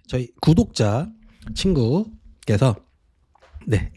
저희 구독자 친구께서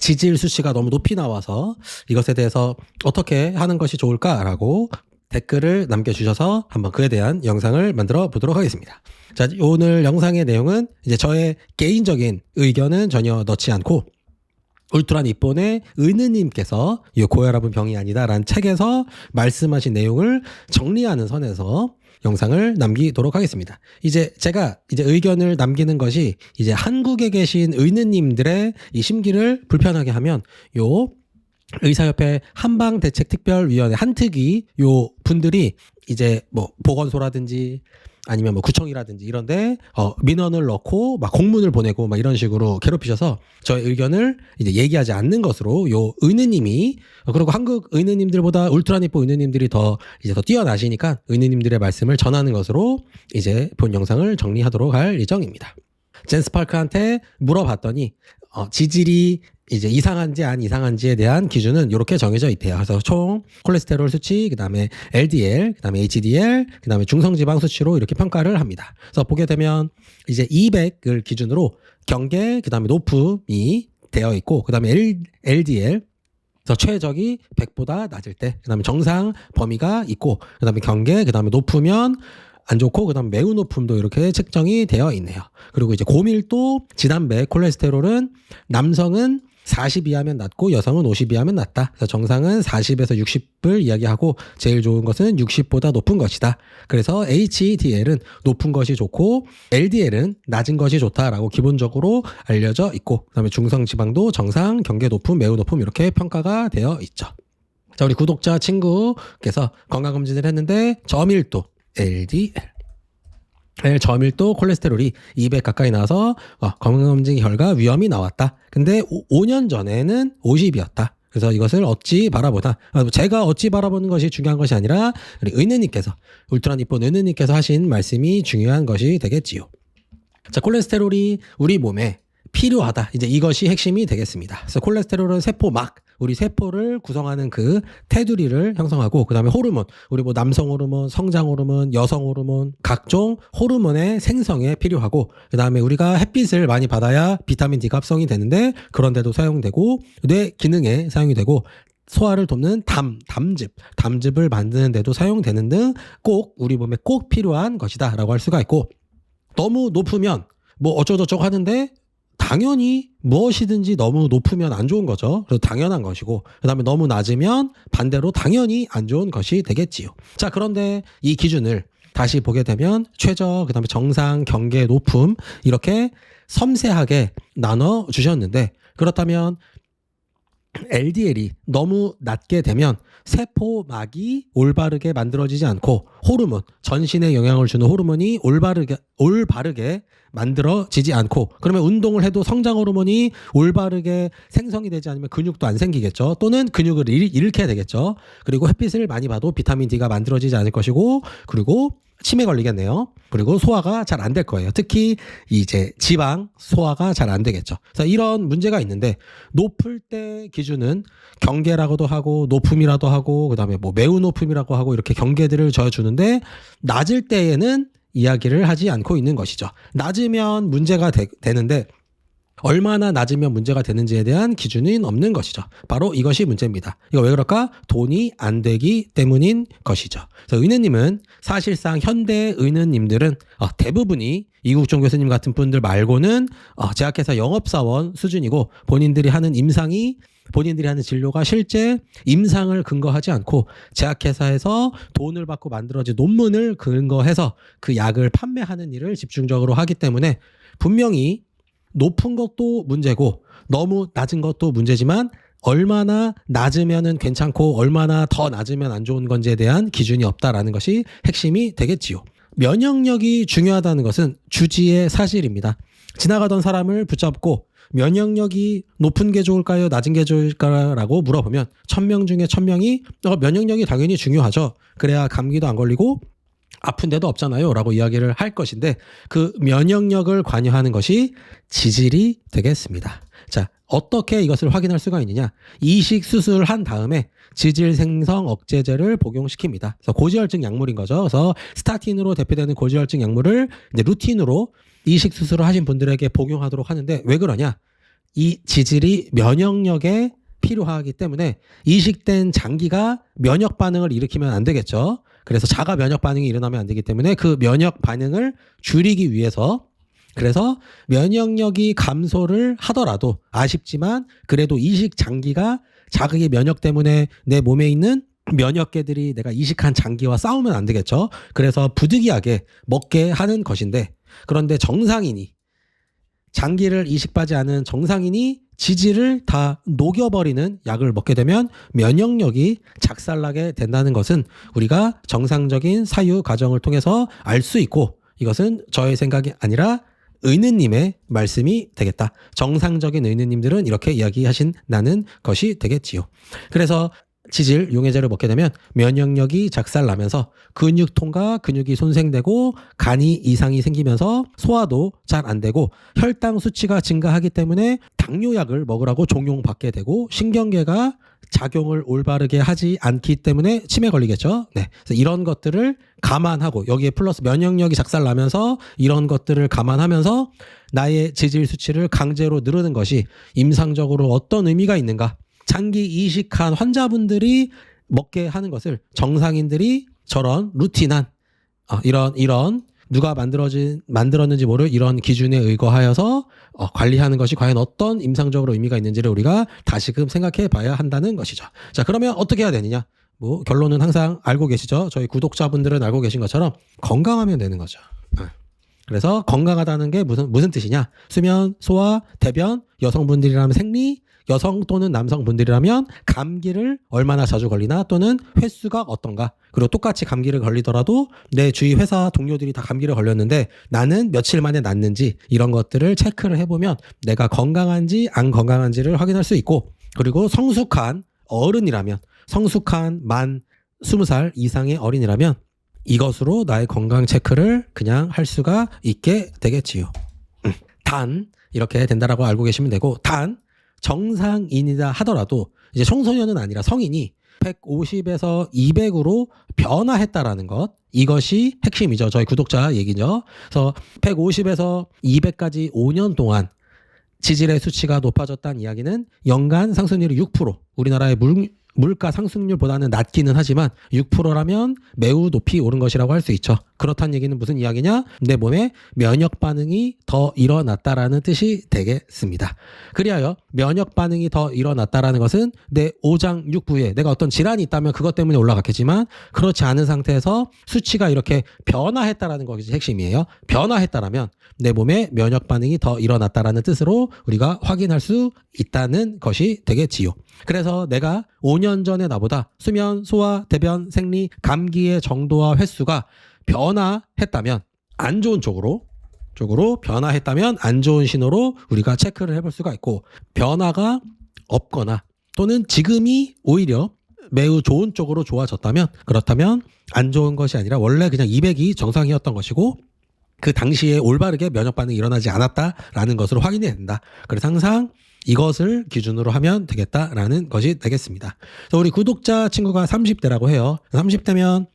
지질 수치가 너무 높이 나와서 이것에 대해서 어떻게 하는 것이 좋을까라고 댓글을 남겨주셔서 한번 그에 대한 영상을 만들어 보도록 하겠습니다. 자, 오늘 영상의 내용은 이제 저의 개인적인 의견은 전혀 넣지 않고 울트라 니폰의 은느님께서 이 고혈압은 병이 아니다라는 책에서 말씀하신 내용을 정리하는 선에서 영상을 남기도록 하겠습니다. 이제 제가 의견을 남기는 것이 이제 한국에 계신 의느님들의 이 심기를 불편하게 하면 요 의사협회 한방대책특별위원회 한특위 요 분들이 이제 뭐 보건소라든지 아니면 뭐 구청이라든지 이런데 민원을 넣고 막 공문을 보내고 막 이런 식으로 괴롭히셔서 저의 의견을 이제 얘기하지 않는 것으로 요 의느님이 그리고 한국 의느님들보다 울트라니폰 의느님들이 더 뛰어나시니까 의느님들의 말씀을 전하는 것으로 이제 본 영상을 정리하도록 할 예정입니다. 젠스파크한테 물어봤더니 지질이 이제 이상한지 안 이상한지에 대한 기준은 이렇게 정해져 있대요. 그래서 총 콜레스테롤 수치, 그다음에 LDL, 그다음에 HDL, 그다음에 중성지방 수치로 이렇게 평가를 합니다. 그래서 보게 되면 이제 200을 기준으로 경계, 그다음에 높음이 되어 있고, 그다음에 LDL 그래서 최적이 100보다 낮을 때, 그다음에 정상 범위가 있고, 그다음에 경계, 그다음에 높으면 안 좋고, 그 다음 매우 높음도 이렇게 측정이 되어 있네요. 그리고 이제 고밀도 지단백 콜레스테롤은 남성은 40 이하면 낮고 여성은 50 이하면 낮다. 그래서 정상은 40에서 60을 이야기하고 제일 좋은 것은 60보다 높은 것이다. 그래서 HDL은 높은 것이 좋고 LDL은 낮은 것이 좋다라고 기본적으로 알려져 있고, 그다음에 중성지방도 정상, 경계 높음, 매우 높음 이렇게 평가가 되어 있죠. 자, 우리 구독자 친구께서 건강검진을 했는데 저밀도 LDL 저밀도 콜레스테롤이 200 가까이 나와서 건강검진 결과 위험이 나왔다. 근데 5년 전에는 50이었다. 그래서 이것을 어찌 바라보다. 제가 어찌 바라보는 것이 중요한 것이 아니라 우리 의느님께서, 울트라니폰 의느님께서 하신 말씀이 중요한 것이 되겠지요. 자, 콜레스테롤이 우리 몸에 필요하다. 이제 이것이 핵심이 되겠습니다. 그래서 콜레스테롤은 세포막, 우리 세포를 구성하는 그 테두리를 형성하고, 그 다음에 호르몬, 우리 뭐 남성 호르몬, 성장 호르몬, 여성 호르몬, 각종 호르몬의 생성에 필요하고, 그 다음에 우리가 햇빛을 많이 받아야 비타민 D가 합성이 되는데 그런데도 사용되고, 뇌 기능에 사용이 되고, 소화를 돕는 담즙을 만드는 데도 사용되는 등 꼭 우리 몸에 꼭 필요한 것이다 라고 할 수가 있고, 너무 높으면 뭐 어쩌고저쩌고 하는데 당연히 무엇이든지 너무 높으면 안 좋은 거죠. 그래서 당연한 것이고, 그 다음에 너무 낮으면 반대로 당연히 안 좋은 것이 되겠지요. 자, 그런데 이 기준을 다시 보게 되면 최저, 그 다음에 정상, 경계, 높음 이렇게 섬세하게 나눠 주셨는데, 그렇다면 LDL이 너무 낮게 되면 세포막이 올바르게 만들어지지 않고 호르몬, 전신에 영향을 주는 호르몬이 올바르게 만들어지지 않고, 그러면 운동을 해도 성장 호르몬이 올바르게 생성이 되지 않으면 근육도 안 생기겠죠. 또는 근육을 잃게 되겠죠. 그리고 햇빛을 많이 봐도 비타민 D가 만들어지지 않을 것이고, 그리고 치매 걸리겠네요. 그리고 소화가 잘 안 될 거예요. 특히 이제 지방 소화가 잘 안 되겠죠. 그래서 이런 문제가 있는데, 높을 때 기준은 경계라고도 하고 높음이라도 하고 그다음에 뭐 매우 높음이라고 하고 이렇게 경계들을 저어주는데, 낮을 때에는 이야기를 하지 않고 있는 것이죠. 낮으면 문제가 되는데 얼마나 낮으면 문제가 되는지에 대한 기준은 없는 것이죠. 바로 이것이 문제입니다. 이거 왜 그럴까? 돈이 안 되기 때문인 것이죠. 그래서 의느님은 사실상 현대 의느님들은 대부분이 이국종 교수님 같은 분들 말고는 제약회사 영업사원 수준이고, 본인들이 하는 진료가 실제 임상을 근거하지 않고 제약회사에서 돈을 받고 만들어진 논문을 근거해서 그 약을 판매하는 일을 집중적으로 하기 때문에 분명히 높은 것도 문제고 너무 낮은 것도 문제지만 얼마나 낮으면은 괜찮고 얼마나 더 낮으면 안 좋은 건지에 대한 기준이 없다라는 것이 핵심이 되겠지요. 면역력이 중요하다는 것은 주지의 사실입니다. 지나가던 사람을 붙잡고 면역력이 높은 게 좋을까요? 낮은 게 좋을까라고 물어보면 1000명 중에 1000명이 면역력이 당연히 중요하죠. 그래야 감기도 안 걸리고 아픈 데도 없잖아요 라고 이야기를 할 것인데, 그 면역력을 관여하는 것이 지질이 되겠습니다. 자, 어떻게 이것을 확인할 수가 있느냐? 이식 수술한 다음에 지질 생성 억제제를 복용시킵니다. 그래서 고지혈증 약물인 거죠. 그래서 스타틴으로 대표되는 고지혈증 약물을 이제 루틴으로 이식 수술을 하신 분들에게 복용하도록 하는데 왜 그러냐? 이 지질이 면역력에 필요하기 때문에 이식된 장기가 면역 반응을 일으키면 안 되겠죠. 그래서 자가 면역 반응이 일어나면 안 되기 때문에 그 면역 반응을 줄이기 위해서 그래서 면역력이 감소를 하더라도 아쉽지만 그래도 이식 장기가 자극의 면역 때문에 내 몸에 있는 면역계들이 내가 이식한 장기와 싸우면 안 되겠죠. 그래서 부득이하게 먹게 하는 것인데 그런데 정상인이 장기를 이식받지 않은 정상인이 지질을 다 녹여버리는 약을 먹게 되면 면역력이 작살나게 된다는 것은 우리가 정상적인 사유 과정을 통해서 알 수 있고 이것은 저의 생각이 아니라 의느님의 말씀이 되겠다. 정상적인 의느님들은 이렇게 이야기하신다는 것이 되겠지요. 그래서 지질 용해제를 먹게 되면 면역력이 작살나면서 근육통과 근육이 손상되고 간이 이상이 생기면서 소화도 잘 안 되고 혈당 수치가 증가하기 때문에 당뇨약을 먹으라고 종용받게 되고 신경계가 작용을 올바르게 하지 않기 때문에 치매 걸리겠죠. 네. 그래서 이런 것들을 감안하고 여기에 플러스 면역력이 작살나면서 이런 것들을 감안하면서 나의 지질 수치를 강제로 누르는 것이 임상적으로 어떤 의미가 있는가? 장기 이식한 환자분들이 먹게 하는 것을 정상인들이 저런 루틴한 이런 누가 만들었는지 모를 이런 기준에 의거하여서 관리하는 것이 과연 어떤 임상적으로 의미가 있는지를 우리가 다시금 생각해 봐야 한다는 것이죠. 자, 그러면 어떻게 해야 되느냐? 뭐 결론은 항상 알고 계시죠? 저희 구독자분들은 알고 계신 것처럼 건강하면 되는 거죠. 그래서 건강하다는 게 무슨 뜻이냐? 수면, 소화, 대변, 여성분들이라면 생리, 여성 또는 남성분들이라면 감기를 얼마나 자주 걸리나 또는 횟수가 어떤가. 그리고 똑같이 감기를 걸리더라도 내 주위 회사 동료들이 다 감기를 걸렸는데 나는 며칠 만에 낫는지 이런 것들을 체크를 해보면 내가 건강한지 안 건강한지를 확인할 수 있고 그리고 성숙한 어른이라면 성숙한 만 20살 이상의 어린이라면 이것으로 나의 건강 체크를 그냥 할 수가 있게 되겠지요. 단 이렇게 된다라고 알고 계시면 되고 단 정상인이다 하더라도 이제 청소년은 아니라 성인이 150에서 200으로 변화했다라는 것 이것이 핵심이죠. 저희 구독자 얘기죠. 그래서 150에서 200까지 5년 동안 지질의 수치가 높아졌다는 이야기는 연간 상승률이 6% 우리나라의 물가 상승률보다는 낮기는 하지만 6%라면 매우 높이 오른 것이라고 할 수 있죠. 그렇다는 얘기는 무슨 이야기냐? 내 몸에 면역 반응이 더 일어났다라는 뜻이 되겠습니다. 그리하여 면역 반응이 더 일어났다라는 것은 내 오장육부에 내가 어떤 질환이 있다면 그것 때문에 올라갔겠지만 그렇지 않은 상태에서 수치가 이렇게 변화했다라는 것이 핵심이에요. 변화했다라면 내 몸에 면역 반응이 더 일어났다라는 뜻으로 우리가 확인할 수 있다는 것이 되겠지요. 그래서 내가 5년 전에 나보다 수면, 소화, 대변, 생리, 감기의 정도와 횟수가 변화했다면 안 좋은 쪽으로 변화했다면 안 좋은 신호로 우리가 체크를 해볼 수가 있고 변화가 없거나 또는 지금이 오히려 매우 좋은 쪽으로 좋아졌다면 그렇다면 안 좋은 것이 아니라 원래 그냥 200이 정상이었던 것이고 그 당시에 올바르게 면역 반응이 일어나지 않았다라는 것으로 확인해야 된다. 그래서 항상 이것을 기준으로 하면 되겠다라는 것이 되겠습니다. 그래서 우리 구독자 친구가 30대라고 해요. 30대면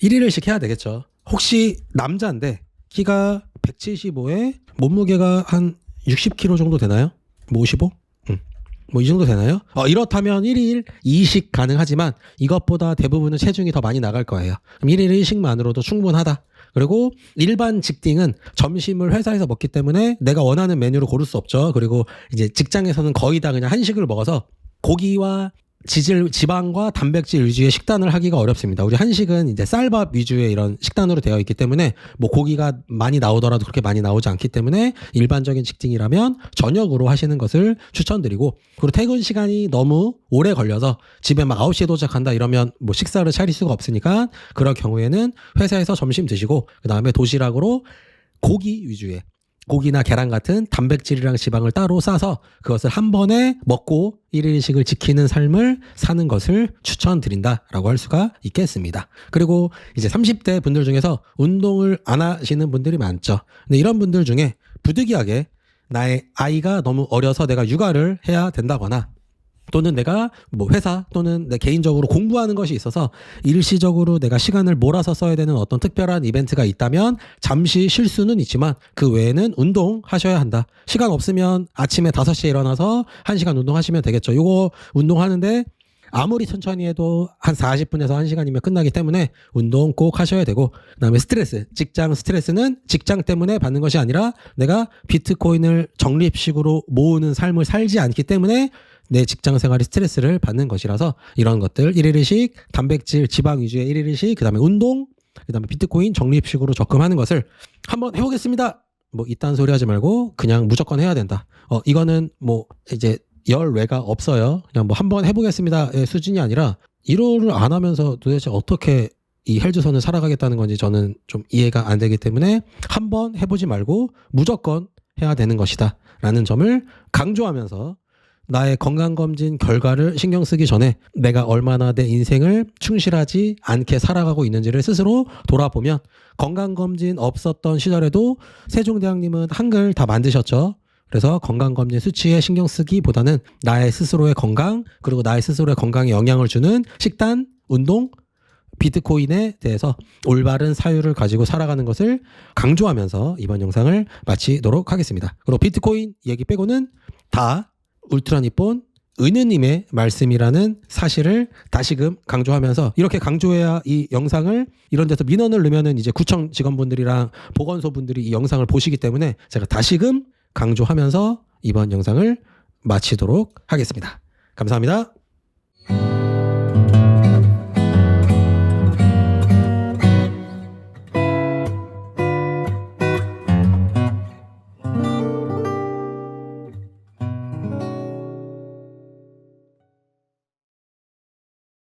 1일씩 해야 되겠죠. 혹시 남자인데 키가 175에 몸무게가 한 60kg 정도 되나요? 뭐 55? 뭐 이 정도 되나요? 이렇다면 1일 2식 가능하지만 이것보다 대부분은 체중이 더 많이 나갈 거예요. 그럼 1일 1식만으로도 충분하다. 그리고 일반 직딩은 점심을 회사에서 먹기 때문에 내가 원하는 메뉴를 고를 수 없죠. 그리고 이제 직장에서는 거의 다 그냥 한식을 먹어서 고기와 지방과 단백질 위주의 식단을 하기가 어렵습니다. 우리 한식은 이제 쌀밥 위주의 이런 식단으로 되어 있기 때문에 뭐 고기가 많이 나오더라도 그렇게 많이 나오지 않기 때문에 일반적인 직딩이라면 저녁으로 하시는 것을 추천드리고 그리고 퇴근 시간이 너무 오래 걸려서 집에 막 9시에 도착한다 이러면 뭐 식사를 차릴 수가 없으니까 그럴 경우에는 회사에서 점심 드시고 그 다음에 도시락으로 고기 위주의 고기나 계란 같은 단백질이랑 지방을 따로 싸서 그것을 한 번에 먹고 1일씩을 지키는 삶을 사는 것을 추천드린다라고 할 수가 있겠습니다. 그리고 이제 30대 분들 중에서 운동을 안 하시는 분들이 많죠. 근데 이런 분들 중에 부득이하게 나의 아이가 너무 어려서 내가 육아를 해야 된다거나 또는 내가 뭐 회사 또는 내 개인적으로 공부하는 것이 있어서 일시적으로 내가 시간을 몰아서 써야 되는 어떤 특별한 이벤트가 있다면 잠시 쉴 수는 있지만 그 외에는 운동하셔야 한다. 시간 없으면 아침에 5시에 일어나서 1시간 운동하시면 되겠죠. 요거 운동하는데 아무리 천천히 해도 한 40분에서 1시간이면 끝나기 때문에 운동 꼭 하셔야 되고, 그다음에 스트레스, 직장 스트레스는 직장 때문에 받는 것이 아니라 내가 비트코인을 적립식으로 모으는 삶을 살지 않기 때문에 내 직장 생활이 스트레스를 받는 것이라서 이런 것들 1일1식, 단백질, 지방 위주의 1일1식, 그다음에 운동, 그다음에 비트코인 적립식으로 접근하는 것을 한번 해보겠습니다. 뭐 이딴 소리 하지 말고 그냥 무조건 해야 된다. 이거는 뭐 이제 열외가 없어요. 그냥 뭐 한번 해보겠습니다의 수준이 아니라 1호를 안 하면서 도대체 어떻게 이 헬조선을 살아가겠다는 건지 저는 좀 이해가 안 되기 때문에 한번 해보지 말고 무조건 해야 되는 것이다 라는 점을 강조하면서 나의 건강검진 결과를 신경 쓰기 전에 내가 얼마나 내 인생을 충실하지 않게 살아가고 있는지를 스스로 돌아보면, 건강검진 없었던 시절에도 세종대왕님은 한글 다 만드셨죠. 그래서 건강검진 수치에 신경 쓰기보다는 나의 스스로의 건강, 그리고 나의 스스로의 건강에 영향을 주는 식단, 운동, 비트코인에 대해서 올바른 사유를 가지고 살아가는 것을 강조하면서 이번 영상을 마치도록 하겠습니다. 그리고 비트코인 얘기 빼고는 다 울트라 니폰 은유님의 말씀이라는 사실을 다시금 강조하면서, 이렇게 강조해야 이 영상을 이런 데서 민원을 넣으면은 이제 구청 직원분들이랑 보건소 분들이 이 영상을 보시기 때문에 제가 다시금 강조하면서 이번 영상을 마치도록 하겠습니다. 감사합니다.